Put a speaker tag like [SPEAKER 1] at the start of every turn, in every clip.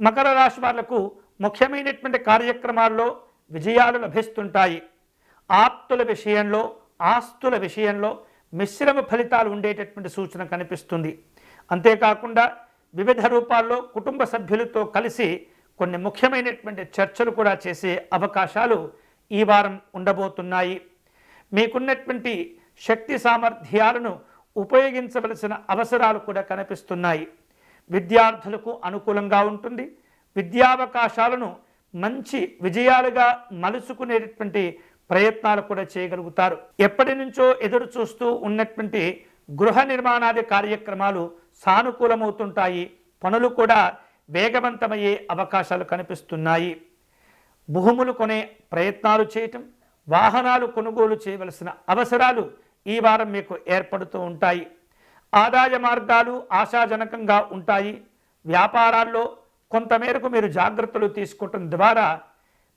[SPEAKER 1] మకర రాశి వాళ్లకు ముఖ్యమైనటువంటి కార్యక్రమాల్లో విజయాలు లభిస్తుంటాయి. ఆప్తుల విషయంలో, ఆస్తుల విషయంలో మిశ్రమ ఫలితాలు ఉండేటటువంటి సూచన కనిపిస్తుంది. అంతేకాకుండా వివిధ రూపాల్లో కుటుంబ సభ్యులతో కలిసి కొన్ని ముఖ్యమైనటువంటి చర్చలు కూడా చేసే అవకాశాలు ఈ వారం ఉండబోతున్నాయి. మీకున్నటువంటి శక్తి సామర్థ్యాలను ఉపయోగించవలసిన అవసరాలు కూడా కనిపిస్తున్నాయి. విద్యార్థులకు అనుకూలంగా ఉంటుంది. విద్యావకాశాలను మంచి విజయాలుగా మలుచుకునేటటువంటి ప్రయత్నాలు కూడా చేయగలుగుతారు. ఎప్పటి నుంచో ఎదురు చూస్తూ ఉన్నటువంటి గృహ నిర్మాణాది కార్యక్రమాలు సానుకూలమవుతుంటాయి. పనులు కూడా వేగవంతమయ్యే అవకాశాలు కనిపిస్తున్నాయి. భూములు కొనే ప్రయత్నాలు చేయటం, వాహనాలు కొనుగోలు చేయవలసిన అవసరాలు ఈ వారం మీకు ఏర్పడుతూ ఉంటాయి. ఆదాయ మార్గాలు ఆశాజనకంగా ఉంటాయి. వ్యాపారాల్లో కొంతమేరకు మీరు జాగ్రత్తలు తీసుకోవటం ద్వారా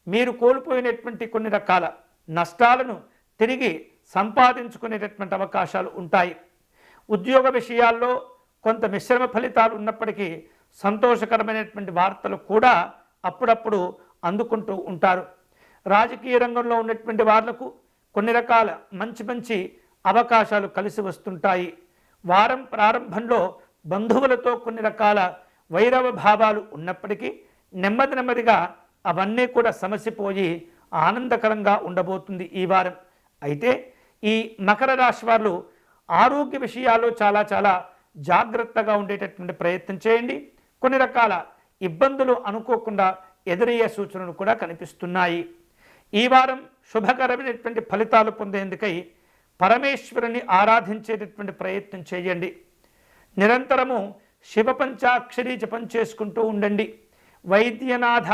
[SPEAKER 1] మీరు కోల్పోయినటువంటి కొన్ని రకాల నష్టాలను తిరిగి సంపాదించుకునేటటువంటి అవకాశాలు ఉంటాయి. ఉద్యోగ విషయాల్లో కొంత మిశ్రమ ఫలితాలు ఉన్నప్పటికీ సంతోషకరమైనటువంటి వార్తలు కూడా అప్పుడప్పుడు అందుకుంటూ ఉంటారు. రాజకీయ రంగంలో ఉన్నటువంటి వాళ్లకు కొన్ని రకాల మంచి మంచి అవకాశాలు కలిసి వస్తుంటాయి. వారం ప్రారంభంలో బంధువులతో కొన్ని రకాల వైరవ భావాలు ఉన్నప్పటికీ నెమ్మదిగా అవన్నీ కూడా సమసిపోయి ఆనందకరంగా ఉండబోతుంది ఈ వారం. అయితే ఈ మకర రాశి వారు ఆరోగ్య విషయాల్లో చాలా జాగ్రత్తగా ఉండేటటువంటి ప్రయత్నం చేయండి. కొన్ని రకాల ఇబ్బందులు అనుకోకుండా ఎదురయ్యే సూచనలు కూడా కనిపిస్తున్నాయి. ఈ వారం శుభకరమైనటువంటి ఫలితాలు పొందేందుకై పరమేశ్వరుని ఆరాధించేటటువంటి ప్రయత్నం చేయండి. నిరంతరము శివ పంచాక్షరి జపం చేసుకుంటూ ఉండండి. వైద్యనాథ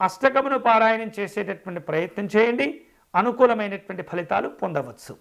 [SPEAKER 1] అష్టకమును పారాయణం చేసేటటువంటి ప్రయత్నం చేయండి. అనుకూలమైనటువంటి ఫలితాలు పొందవచ్చు.